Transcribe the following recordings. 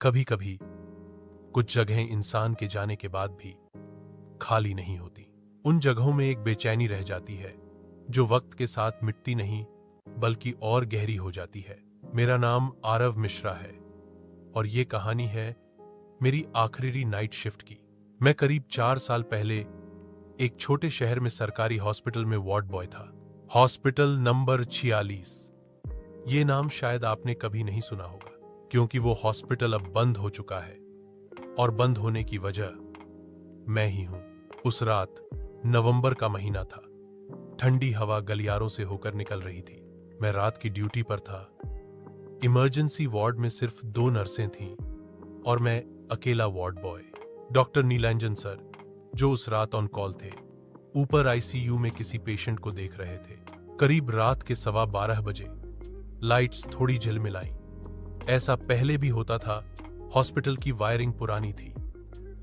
कभी कभी कुछ जगहें इंसान के जाने के बाद भी खाली नहीं होती। उन जगहों में एक बेचैनी रह जाती है जो वक्त के साथ मिटती नहीं बल्कि और गहरी हो जाती है। मेरा नाम आरव मिश्रा है और ये कहानी है मेरी आखिरी नाइट शिफ्ट की। मैं करीब 4 साल पहले एक छोटे शहर में सरकारी हॉस्पिटल में वार्ड बॉय था। Hospital number 46। ये नाम शायद आपने कभी नहीं सुना होगा क्योंकि वो हॉस्पिटल अब बंद हो चुका है और बंद होने की वजह मैं ही हूं। उस रात नवंबर का महीना था। ठंडी हवा गलियारों से होकर निकल रही थी। मैं रात की ड्यूटी पर था। इमरजेंसी वार्ड में सिर्फ 2 नर्सें थीं और मैं अकेला ward boy. Doctor Nilanjan sir, जो उस रात ऑन कॉल थे, ऊपर आईसीयू में किसी पेशेंट को देख रहे थे। करीब रात के 12:15 बजे लाइट्स थोड़ी झिलमिलाईं। ऐसा पहले भी होता था। हॉस्पिटल की वायरिंग पुरानी थी,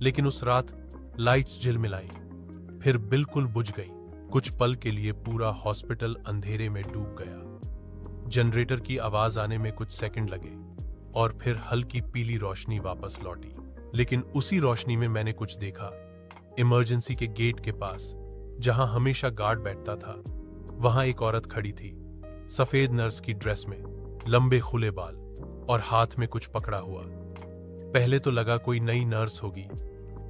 लेकिन उस रात लाइट्स झिलमिलाईं, फिर बिल्कुल बुझ गईं। कुछ पल के लिए पूरा हॉस्पिटल अंधेरे में डूब गया। जनरेटर की आवाज आने में कुछ सेकंड लगे और फिर हल्की पीली रोशनी वापस लौटी। लेकिन उसी रोशनी में मैंने कुछ देखा। इमरजेंसी के गेट के पास, जहां हमेशा गार्ड बैठता था, वहां एक औरत खड़ी थी, सफेद नर्स की ड्रेस में, लंबे खुले बाल और हाथ में कुछ पकड़ा हुआ। पहले तो लगा कोई नई नर्स होगी,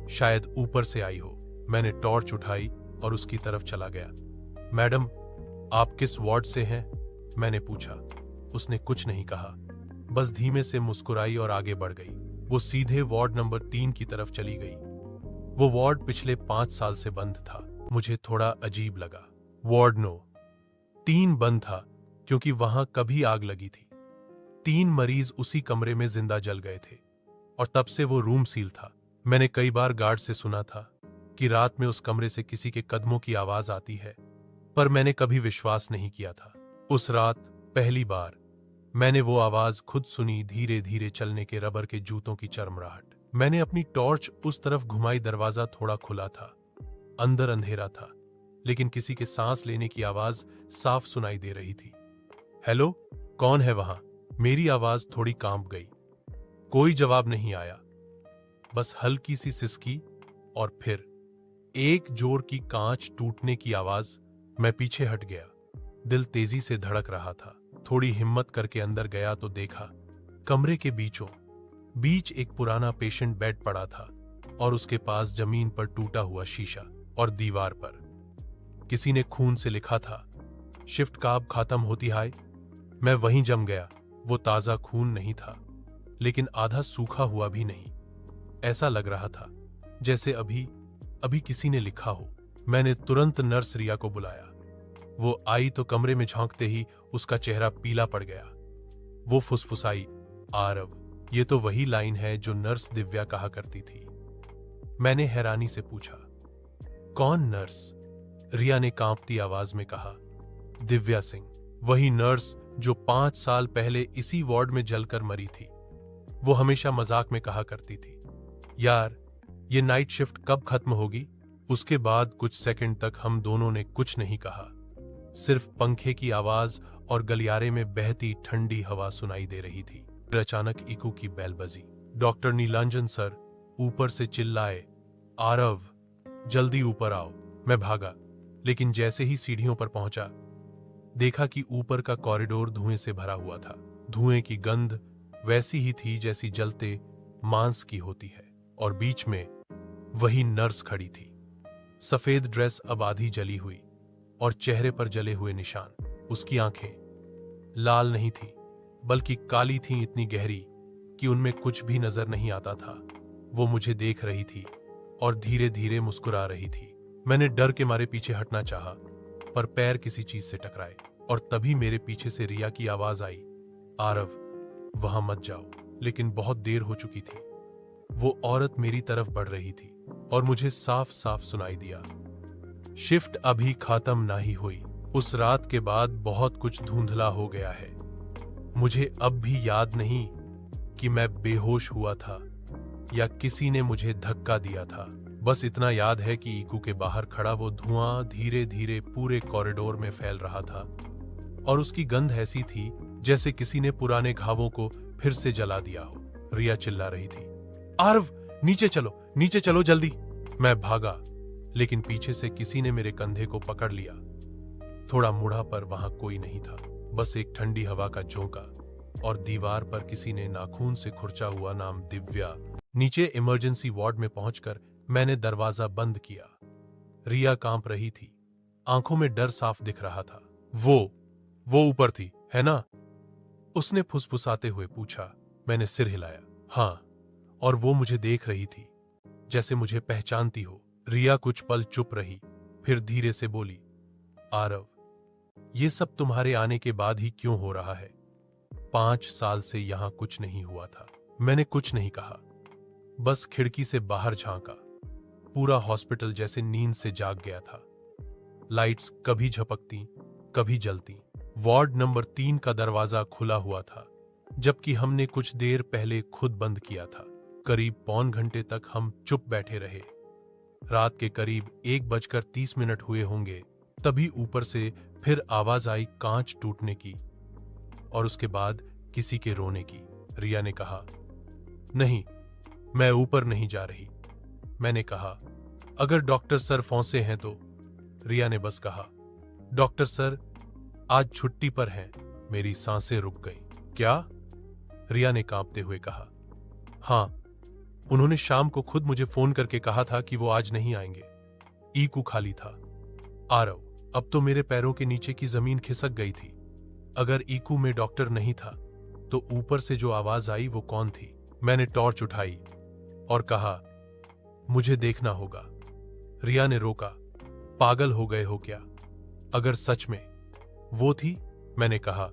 शायद ऊपर से आई हो। मैंने टॉर्च उठाई और उसकी तरफ चला गया। मैडम, आप किस वार्ड से हैं? मैंने पूछा। उसने कुछ नहीं कहा, बस धीमे से मुस्कुराई और आगे बढ़ गई। वो सीधे वार्ड नंबर 3 की तरफ चली गई। वो वार्ड पिछले 5 साल से बंद था। मुझे थोड़ा अजीब लगा। वार्ड नो 3 बंद था क्योंकि वहां कभी आग लगी थी। 3 मरीज उसी कमरे में जिंदा जल गए थे और तब से वो रूम सील था। मैंने कई बार गार्ड से सुना था कि रात में उस कमरे से किसी के कदमों की आवाज आती है, पर मैंने कभी विश्वास नहीं किया था। उस रात पहली बार मैंने वो आवाज खुद सुनी, धीरे धीरे चलने के रबर के जूतों की चरमराहट। मैंने अपनी टॉर्च उस तरफ घुमाई। दरवाजा थोड़ा खुला था, अंदर अंधेरा था, लेकिन किसी के सांस लेने की आवाज साफ सुनाई दे रही थी। हेलो, कौन है वहां? मेरी आवाज थोड़ी कांप गई। कोई जवाब नहीं आया, बस हल्की सी सिसकी और फिर एक जोर की कांच टूटने की आवाज। मैं पीछे हट गया। दिल तेजी से धड़क रहा था। थोड़ी हिम्मत करके अंदर गया तो देखा कमरे के बीचों बीच एक पुराना पेशेंट बेड पड़ा था और उसके पास जमीन पर टूटा हुआ शीशा और दीवार पर किसी ने खून से लिखा था, शिफ्ट कब खत्म होती है। मैं वहीं जम गया। वो ताजा खून नहीं था, लेकिन आधा सूखा हुआ भी नहीं। ऐसा लग रहा था जैसे अभी अभी किसी ने लिखा हो। मैंने तुरंत नर्स रिया को बुलाया। वो आई तो कमरे में झांकते ही उसका चेहरा पीला पड़ गया। वो फुसफुसाई, आरव, ये तो वही लाइन है जो नर्स दिव्या कहा करती थी। मैंने हैरानी से पूछा, कौन नर्स? रिया ने कांपती आवाज में कहा, दिव्या सिंह, वही नर्स जो 5 साल पहले इसी वार्ड में जलकर मरी थी। वो हमेशा मजाक में कहा करती थी, यार ये नाइट शिफ्ट कब खत्म होगी? उसके बाद कुछ सेकंड तक हम दोनों ने कुछ नहीं कहा। सिर्फ पंखे की आवाज और गलियारे में बहती ठंडी हवा सुनाई दे रही थी। अचानक इको की बेल बजी। डॉक्टर नीलांजन सर ऊपर से चिल्लाए, आरव, जल्दी ऊपर आओ। मैं भागा, लेकिन जैसे ही सीढ़ियों पर पहुंचा, देखा कि ऊपर का कॉरिडोर धुएं से भरा हुआ था। धुएं की गंध वैसी ही थी जैसी जलते मांस की होती है, और बीच में वही नर्स खड़ी थी। सफेद ड्रेस अब आधी जली हुई और चेहरे पर जले हुए निशान। उसकी आंखें लाल नहीं थी बल्कि काली थीं, इतनी गहरी कि उनमें कुछ भी नजर नहीं आता था। वो मुझे देख रही थी और धीरे धीरे मुस्कुरा रही थी। मैंने डर के मारे पीछे हटना चाहा, पर पैर किसी चीज से टकराए और तभी मेरे पीछे से रिया की आवाज आई, आरव, वहां मत जाओ। लेकिन बहुत देर हो चुकी थी। वो औरत मेरी तरफ बढ़ रही थी और मुझे साफ साफ सुनाई दिया, शिफ्ट अभी खत्म नहीं हुई। उस रात के बाद बहुत कुछ धुंधला हो गया है। मुझे अब भी याद नहीं कि मैं बेहोश हुआ था या किसी ने मुझे धक्का दिया था। बस इतना याद है कि इको के बाहर खड़ा वो धुआं धीरे धीरे पूरे कॉरिडोर में फैल रहा था और उसकी गंध ऐसी थी जैसे किसी ने पुराने घावों को फिर से जला दिया हो। रिया चिल्ला रही थी। आरव, नीचे चलो जल्दी। मैं भागा, लेकिन पीछे से किसी ने मेरे कंधे को पकड़ लिया। थोड़ा मुड़ा पर वहां कोई नहीं था, बस एक ठंडी हवा का झोंका, और दीवार पर किसी ने नाखून से खुरचा हुआ नाम दिव्या। नीचे इमरजेंसी वार्ड में पहुंचकर मैंने दरवाजा बंद किया। रिया कांप रही थी, आंखों में डर साफ दिख रहा था। वो ऊपर थी, है ना? उसने फुसफुसाते हुए पूछा। मैंने सिर हिलाया। हाँ, और वो मुझे देख रही थी, जैसे मुझे पहचानती हो। रिया कुछ पल चुप रही, फिर धीरे से बोली, आरव, ये सब तुम्हारे आने के बाद ही क्यों हो रहा है? 5 साल से यहां कुछ नहीं हुआ था। मैंने कुछ नहीं कहा, बस खिड़की से बाहर झांका। पूरा हॉस्पिटल जैसे नींद से जाग गया था। लाइट्स कभी झपकती, कभी जलती। वार्ड नंबर 3 का दरवाजा खुला हुआ था, जबकि हमने कुछ देर पहले खुद बंद किया था। करीब पौन घंटे तक हम चुप बैठे रहे। रात के करीब 1:30 हुए होंगे, तभी ऊपर से फिर आवाज आई कांच टूटने की, और उसके बाद किसी के रोने की। रिया ने कहा, नहीं, मैं ऊपर नहीं जा रही। मैंने कहा, अगर डॉक्टर सर फौंसे हैं तो? रिया ने बस कहा, डॉक्टर सर आज छुट्टी पर हैं। मेरी सांसें रुक गईं। क्या? रिया ने कांपते हुए कहा, हाँ, उन्होंने शाम को खुद मुझे फोन करके कहा था कि वो आज नहीं आएंगे। ईकू खाली था। आरव, अब तो मेरे पैरों के नीचे की जमीन खिसक गई थी। अगर ईकू में डॉक्टर नहीं था, तो ऊपर से जो आवाज आई वो कौन थी? मैंने टॉर्च उठाई और कहा, मुझे देखना होगा। रिया ने रोका, पागल हो गए हो क्या? अगर सच में वो थी, मैंने कहा,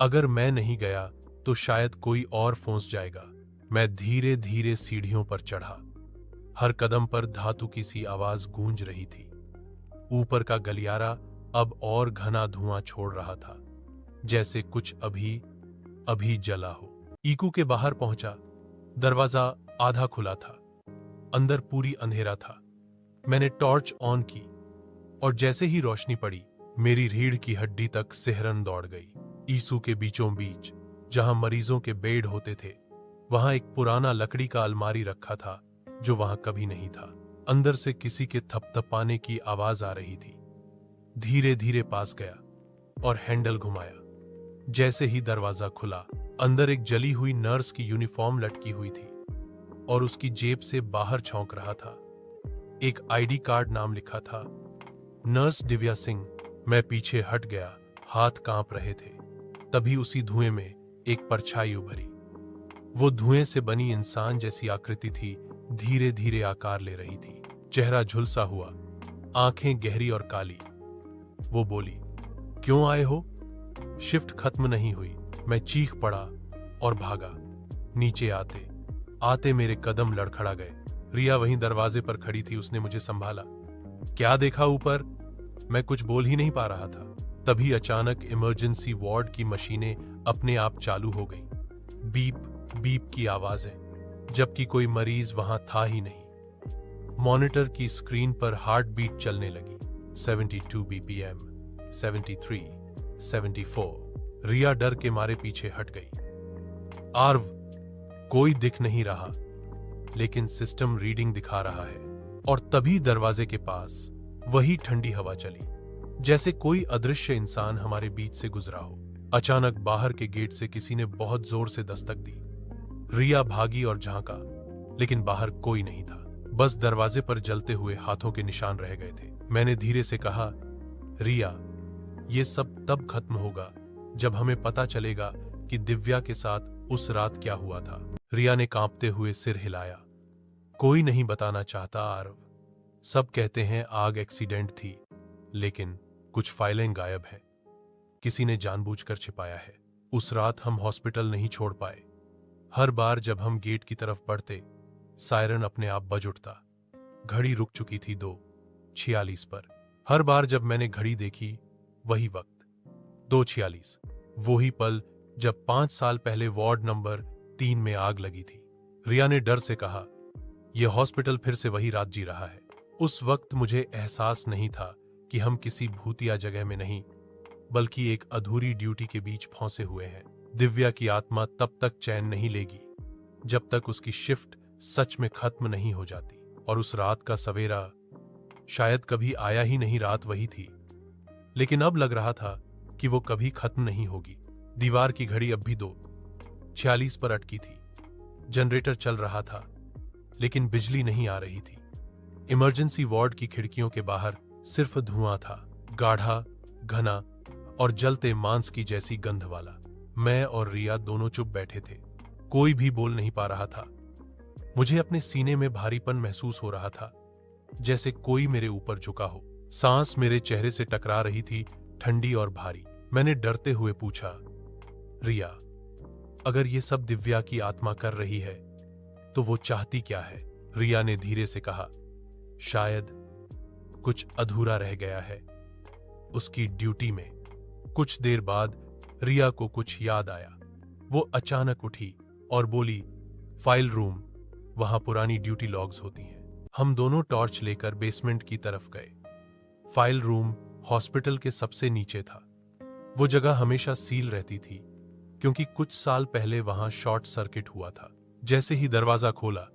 अगर मैं नहीं गया तो शायद कोई और फंस जाएगा। मैं धीरे धीरे सीढ़ियों पर चढ़ा। हर कदम पर धातु की सी आवाज गूंज रही थी। ऊपर का गलियारा अब और घना धुआं छोड़ रहा था, जैसे कुछ अभी अभी जला हो। ईकू के बाहर पहुंचा। दरवाजा आधा खुला था, अंदर पूरी अंधेरा था। मैंने टॉर्च ऑन की, और जैसे ही रोशनी पड़ी, मेरी रीढ़ की हड्डी तक सिहरन दौड़ गई। ईसू के बीचों बीच, जहां मरीजों के बेड होते थे, वहां एक पुराना लकड़ी का अलमारी रखा था, जो वहां कभी नहीं था। अंदर से किसी के थपथपाने की आवाज आ रही थी। धीरे धीरे पास गया और हैंडल घुमाया। जैसे ही दरवाजा खुला, अंदर एक जली हुई नर्स की यूनिफॉर्म लटकी हुई थी, और उसकी जेब से बाहर छौंक रहा था। एक आईडी कार्ड नाम लिखा था, नर्स दिव्या सिंह। मैं पीछे हट गया, हाथ कांप रहे थे। तभी उसी धुएं में एक परछाई उभरी। वो धुएं से बनी इंसान जैसी आकृति थी, धीरे धीरे आकार ले रही थी। चेहरा झुलसा हुआ, आंखें गहरी और काली। वो बोली, क्यों आए हो? शिफ्ट खत्म नहीं हुई। मैं चीख पड़ा और भागा। नीचे आते आते मेरे कदम लड़खड़ा गए। रिया वहीं दरवाजे पर खड़ी थी। उसने मुझे संभाला। क्या देखा ऊपर? मैं कुछ बोल ही नहीं पा रहा था। तभी अचानक इमरजेंसी वार्ड की मशीनें अपने आप चालू हो गईं। बीप बीप की आवाजें, जबकि कोई मरीज वहां था ही नहीं। मॉनिटर की स्क्रीन पर हार्ट बीट चलने लगी। 72 बीपीएम, 73, 74। रिया डर के मारे पीछे हट गई। आर्व, कोई दिख नहीं रहा, लेकिन सिस्टम रीडिंग दिखा रहा है। और तभी दरवाजे के पास वही ठंडी हवा चली, जैसे कोई अदृश्य इंसान हमारे बीच से गुजरा हो। अचानक बाहर के गेट से किसी ने बहुत जोर से दस्तक दी। रिया भागी और झांका, लेकिन बाहर कोई नहीं था। बस दरवाजे पर जलते हुए हाथों के निशान रह गए थे। मैंने धीरे से कहा, रिया, ये सब तब खत्म होगा जब हमें पता चलेगा कि दिव्या के साथ उस रात क्या हुआ था। रिया ने कांपते हुए सिर हिलाया। कोई नहीं बताना चाहता आरव। सब कहते हैं आग एक्सीडेंट थी, लेकिन कुछ फाइलें गायब हैं। किसी ने जानबूझकर छिपाया है। उस रात हम हॉस्पिटल नहीं छोड़ पाए। हर बार जब हम गेट की तरफ बढ़ते, सायरन अपने आप बज उठता। घड़ी रुक चुकी थी 2:46 पर। हर बार जब मैंने घड़ी देखी, वही वक्त, 2:46। वही पल जब 5 साल पहले वार्ड नंबर 3 में आग लगी थी। रिया ने डर से कहा, यह हॉस्पिटल फिर से वही रात जी रहा है। उस वक्त मुझे एहसास नहीं था कि हम किसी भूतिया जगह में नहीं, बल्कि एक अधूरी ड्यूटी के बीच फंसे हुए हैं। दिव्या की आत्मा तब तक चैन नहीं लेगी जब तक उसकी शिफ्ट सच में खत्म नहीं हो जाती। और उस रात का सवेरा शायद कभी आया ही नहीं। रात वही थी, लेकिन अब लग रहा था कि वो कभी खत्म नहीं होगी। दीवार की घड़ी अब भी 2:46 पर अटकी थी। जनरेटर चल रहा था, लेकिन बिजली नहीं आ रही थी। इमरजेंसी वार्ड की खिड़कियों के बाहर सिर्फ धुआं था, गाढ़ा, घना और जलते मांस की जैसी गंध वाला। मैं और रिया दोनों चुप बैठे थे। कोई भी बोल नहीं पा रहा था। मुझे अपने सीने में भारीपन महसूस हो रहा था, जैसे कोई मेरे ऊपर झुका हो। सांस मेरे चेहरे से टकरा रही थी, ठंडी और भारी। मैंने डरते हुए पूछा, रिया, अगर ये सब दिव्या की आत्मा कर रही है तो वो चाहती क्या है? रिया ने धीरे से कहा, शायद कुछ अधूरा रह गया है उसकी ड्यूटी में। कुछ देर बाद रिया को कुछ याद आया। वो अचानक उठी और बोली, फाइल रूम, वहां पुरानी ड्यूटी लॉग्स होती हैं। हम दोनों टॉर्च लेकर बेसमेंट की तरफ गए। फाइल रूम हॉस्पिटल के सबसे नीचे था। वो जगह हमेशा सील रहती थी, क्योंकि कुछ साल पहले वहां शॉर्ट सर्किट हुआ था। जैसे ही दरवाजा खोला,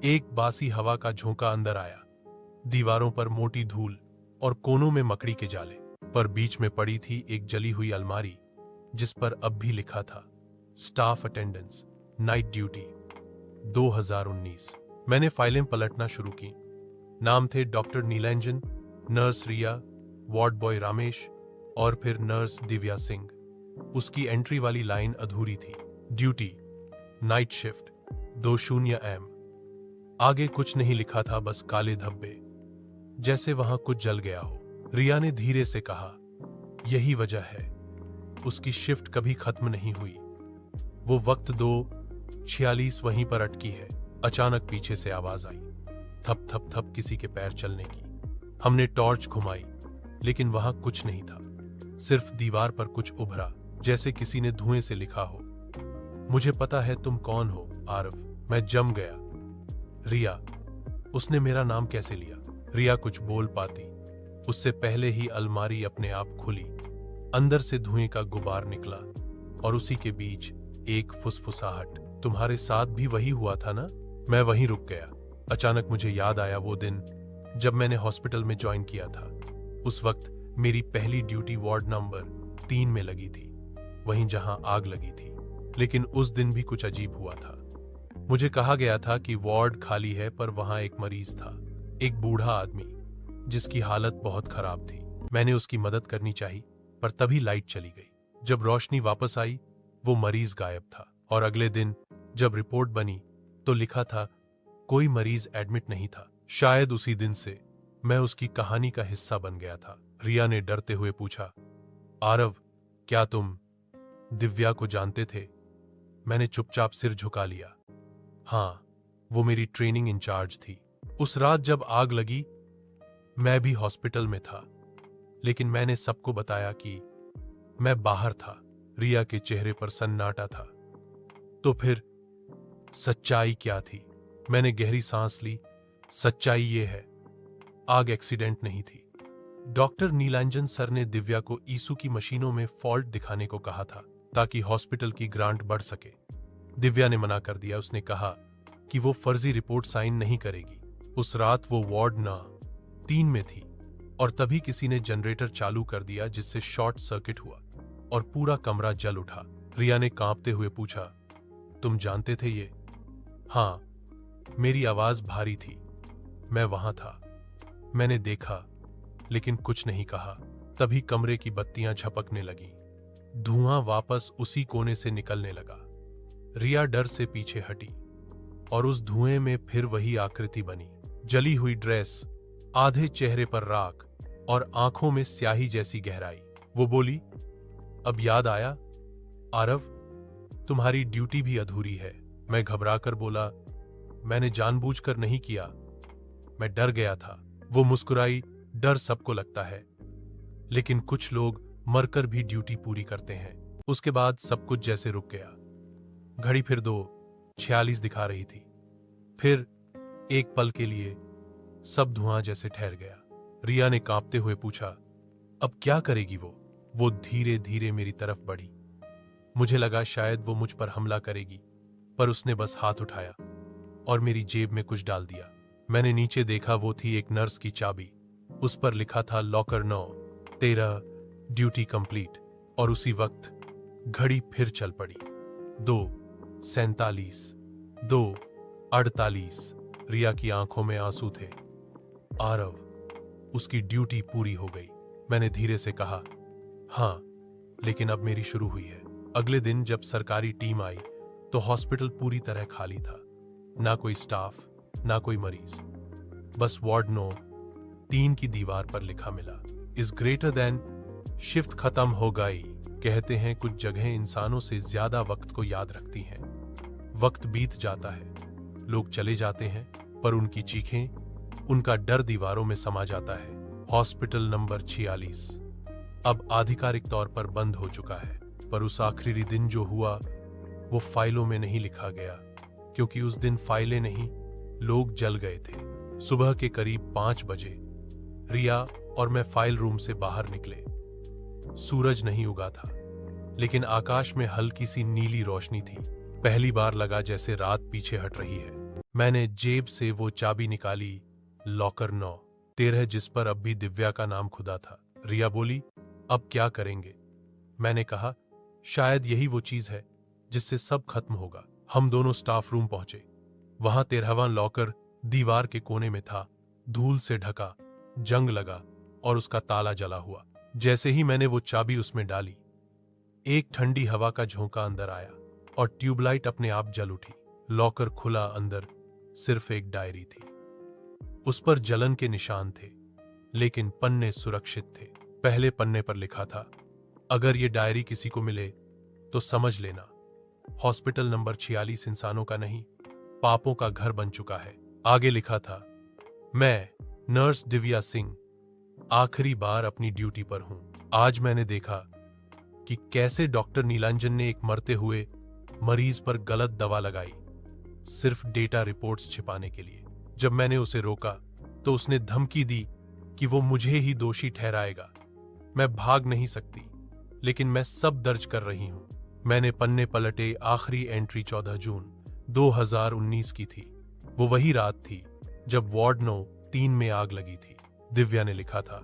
एक बासी हवा का झोंका अंदर आया। दीवारों पर मोटी धूल और कोनों में मकड़ी के जाले, पर बीच में पड़ी थी एक जली हुई अलमारी, जिस पर अब भी लिखा था, स्टाफ अटेंडेंस, नाइट ड्यूटी, 2019। मैंने फाइलें पलटना शुरू की। नाम थे डॉक्टर नीलांजन, नर्स रिया, वार्ड बॉय रामेश और फिर नर्स दिव्या सिंह। उसकी एंट्री वाली लाइन अधूरी थी, ड्यूटी, नाइट शिफ्ट, 20 AM। आगे कुछ नहीं लिखा था, बस काले धब्बे, जैसे वहां कुछ जल गया हो। रिया ने धीरे से कहा, यही वजह है उसकी शिफ्ट कभी खत्म नहीं हुई। वो वक्त 2:46 वहीं पर अटकी है। अचानक पीछे से आवाज आई, थप थप थप, किसी के पैर चलने की। हमने टॉर्च घुमाई, लेकिन वहां कुछ नहीं था। सिर्फ दीवार पर कुछ उभरा, जैसे किसी ने धुएं से लिखा हो, मुझे पता है तुम कौन हो, आरव। मैं जम गया। रिया, उसने मेरा नाम कैसे लिया? रिया कुछ बोल पाती, उससे पहले ही अलमारी अपने आप खुली। अंदर से धुएं का गुबार निकला और उसी के बीच एक फुसफुसाहट, तुम्हारे साथ भी वही हुआ था ना? मैं वहीं रुक गया। अचानक मुझे याद आया वो दिन जब मैंने हॉस्पिटल में ज्वाइन किया था। उस वक्त मेरी पहली ड्यूटी वार्ड नंबर 3 में लगी थी, वहीं जहां आग लगी थी। लेकिन उस दिन भी कुछ अजीब हुआ था। मुझे कहा गया था कि वार्ड खाली है, पर वहां एक मरीज था, एक बूढ़ा आदमी जिसकी हालत बहुत खराब थी। मैंने उसकी मदद करनी चाहिए, पर तभी लाइट चली गई। जब रोशनी वापस आई, वो मरीज गायब था। और अगले दिन जब रिपोर्ट बनी तो लिखा था, कोई मरीज एडमिट नहीं था। शायद उसी दिन से मैं उसकी कहानी का हिस्सा बन गया था। रिया ने डरते हुए पूछा, आरव, क्या तुम दिव्या को जानते थे? मैंने चुपचाप सिर झुका लिया। हाँ, वो मेरी ट्रेनिंग इंचार्ज थी। उस रात जब आग लगी, मैं भी हॉस्पिटल में था, लेकिन मैंने सबको बताया कि मैं बाहर था। रिया के चेहरे पर सन्नाटा था। तो फिर सच्चाई क्या थी? मैंने गहरी सांस ली। सच्चाई ये है, आग एक्सीडेंट नहीं थी। डॉक्टर नीलांजन सर ने दिव्या को ईसू की मशीनों में फॉल्ट दिखाने को कहा था, ताकि हॉस्पिटल की ग्रांट बढ़ सके। दिव्या ने मना कर दिया। उसने कहा कि वो फर्जी रिपोर्ट साइन नहीं करेगी। उस रात वो वार्ड नंबर 3 में थी और तभी किसी ने जनरेटर चालू कर दिया, जिससे शॉर्ट सर्किट हुआ और पूरा कमरा जल उठा। रिया ने कांपते हुए पूछा, तुम जानते थे ये? हाँ, मेरी आवाज भारी थी। मैं वहां था, मैंने देखा, लेकिन कुछ नहीं कहा। तभी कमरे की बत्तियां झपकने लगी, धुआं वापस उसी कोने से निकलने लगा। रिया डर से पीछे हटी और उस धुएं में फिर वही आकृति बनी, जली हुई ड्रेस, आधे चेहरे पर राख और आंखों में स्याही जैसी गहराई। वो बोली, अब याद आया आरव, तुम्हारी ड्यूटी भी अधूरी है। मैं घबराकर बोला, मैंने जानबूझकर नहीं किया, मैं डर गया था। वो मुस्कुराई, डर सबको लगता है, लेकिन कुछ लोग मरकर भी ड्यूटी पूरी करते हैं। उसके बाद सब कुछ जैसे रुक गया। घड़ी फिर 2:46 दिखा रही थी। फिर एक पल के लिए सब धुआं जैसे ठहर गया। रिया ने कांपते हुए पूछा, अब क्या करेगी वो धीरे धीरे मेरी तरफ बढ़ी। मुझे लगा शायद वो मुझ पर हमला करेगी, पर उसने बस हाथ उठाया और मेरी जेब में कुछ डाल दिया। मैंने नीचे देखा, वो थी एक नर्स की चाबी। उस पर लिखा था लॉकर 9, 13, ड्यूटी कंप्लीट। और उसी वक्त घड़ी फिर चल पड़ी। 2:47, 2:48। रिया की आंखों में आंसू थे। आरव, उसकी ड्यूटी पूरी हो गई। मैंने धीरे से कहा, हाँ, लेकिन अब मेरी शुरू हुई है। अगले दिन जब सरकारी टीम आई तो हॉस्पिटल पूरी तरह खाली था। ना कोई स्टाफ, ना कोई मरीज, बस वार्ड 9, 3 की दीवार पर लिखा मिला, इज ग्रेटर देन। शिफ्ट खत्म हो गई। कहते हैं कुछ जगहें इंसानों से ज्यादा वक्त को याद रखती हैं। वक्त बीत जाता है, लोग चले जाते हैं, पर उनकी चीखें, उनका डर दीवारों में समा जाता है। हॉस्पिटल नंबर 46 अब आधिकारिक तौर पर बंद हो चुका है, पर उस आखिरी दिन जो हुआ वो फाइलों में नहीं लिखा गया, क्योंकि उस दिन फाइलें नहीं, लोग जल गए थे। सुबह के करीब 5 बजे रिया और मैं फाइल रूम से बाहर निकले। सूरज नहीं उगा था, लेकिन आकाश में हल्की सी नीली रोशनी थी। पहली बार लगा जैसे रात पीछे हट रही है। मैंने जेब से वो चाबी निकाली, लॉकर 9, 13, जिस पर अब भी दिव्या का नाम खुदा था। रिया बोली, अब क्या करेंगे? मैंने कहा, शायद यही वो चीज है जिससे सब खत्म होगा। हम दोनों स्टाफ रूम पहुंचे। वहां 13वां लॉकर दीवार के कोने में था, धूल से ढका, जंग लगा और उसका ताला जला हुआ। जैसे ही मैंने वो चाबी उसमें डाली, एक ठंडी हवा का झोंका अंदर आया और ट्यूबलाइट अपने आप जल उठी। लॉकर खुला, अंदर सिर्फ एक डायरी थी। उस पर जलन के निशान थे, लेकिन पन्ने सुरक्षित थे। पहले पन्ने पर लिखा था, अगर ये डायरी किसी को मिले तो समझ लेना, हॉस्पिटल नंबर 46 इंसानों का नहीं, पापों का घर बन चुका है। आगे लिखा था, मैं नर्स दिव्या सिंह आखिरी बार अपनी ड्यूटी पर हूं। आज मैंने देखा कि कैसे डॉक्टर नीलांजन ने एक मरते हुए मरीज पर गलत दवा लगाई, सिर्फ डेटा रिपोर्ट्स छिपाने के लिए। जब मैंने उसे रोका तो उसने धमकी दी कि वो मुझे ही दोषी ठहराएगा। मैं भाग नहीं सकती, लेकिन मैं सब दर्ज कर रही हूं। मैंने पन्ने पलटे। आखिरी एंट्री 14 जून 2019 की थी। वो वही रात थी जब वार्ड 9, 3 में आग लगी थी। दिव्या ने लिखा था,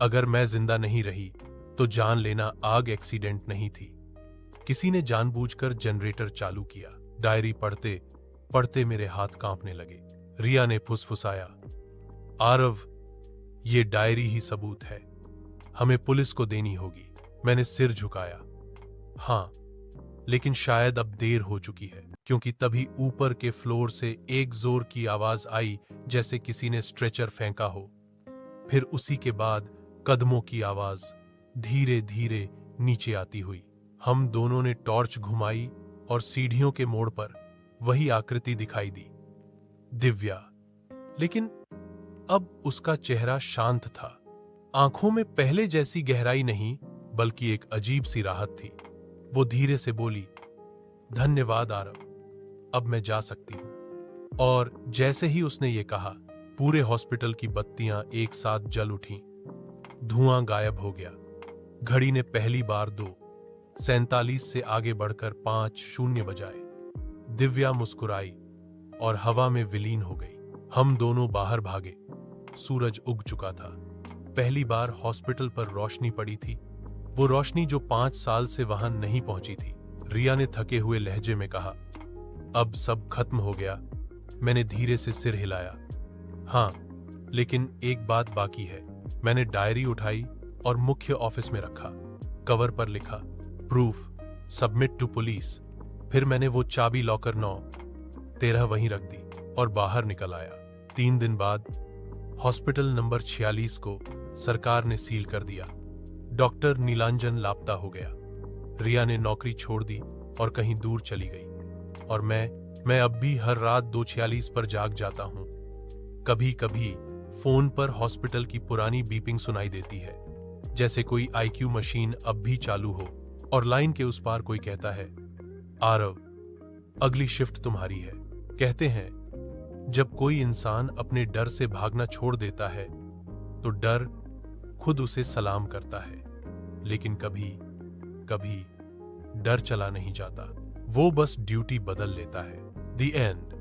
अगर मैं जिंदा नहीं रही तो जान लेना आग एक्सीडेंट नहीं थी, किसी ने जानबूझकर जनरेटर चालू किया। डायरी पढ़ते पढ़ते मेरे हाथ कांपने लगे। रिया ने फुसफुसाया, आरव, ये डायरी ही सबूत है, हमें पुलिस को देनी होगी। मैंने सिर झुकाया, हां, लेकिन शायद अब देर हो चुकी है, क्योंकि तभी ऊपर के फ्लोर से एक जोर की आवाज आई, जैसे किसी ने स्ट्रेचर फेंका हो। फिर उसी के बाद कदमों की आवाज, धीरे धीरे नीचे आती हुई। हम दोनों ने टॉर्च घुमाई और सीढ़ियों के मोड़ पर वही आकृति दिखाई दी, दिव्या। लेकिन अब उसका चेहरा शांत था। आंखों में पहले जैसी गहराई नहीं, बल्कि एक अजीब सी राहत थी। वो धीरे से बोली, धन्यवाद आरव, अब मैं जा सकती हूं। और जैसे ही उसने ये कहा, पूरे हॉस्पिटल की बत्तियां एक साथ जल उठीं। धुआं गायब हो गया। घड़ी ने पहली बार 2:47 से आगे बढ़कर 5:00 बजाए। दिव्या मुस्कुराई और हवा में विलीन हो गई। हम दोनों बाहर भागे। सूरज उग चुका था। पहली बार हॉस्पिटल पर रोशनी पड़ी थी, वो रोशनी जो 5 साल से वहां नहीं पहुंची थी। रिया ने थके हुए लहजे में कहा, अब सब खत्म हो गया। मैंने धीरे से सिर हिलाया, हां, लेकिन एक बात बाकी है। मैंने डायरी उठाई और मुख्य ऑफिस में रखा। कवर पर लिखा, प्रूफ, सबमिट टू पुलिस। फिर मैंने वो चाबी लॉकर 9, 13 वहीं रख दी और बाहर निकल आया। 3 दिन बाद हॉस्पिटल नंबर 46 को सरकार ने सील कर दिया। डॉक्टर नीलांजन लापता हो गया। रिया ने नौकरी छोड़ दी और कहीं दूर चली गई। और मैं अब भी हर रात 2:46 पर जाग जाता हूं। कभी कभी फोन पर हॉस्पिटल की पुरानी बीपिंग सुनाई देती है, जैसे कोई आईक्यू मशीन अब भी चालू हो, और लाइन के उस पार कोई कहता है, आरव, अगली शिफ्ट तुम्हारी है। कहते हैं जब कोई इंसान अपने डर से भागना छोड़ देता है तो डर खुद उसे सलाम करता है। लेकिन कभी कभी डर चला नहीं जाता, वो बस ड्यूटी बदल लेता है। The end.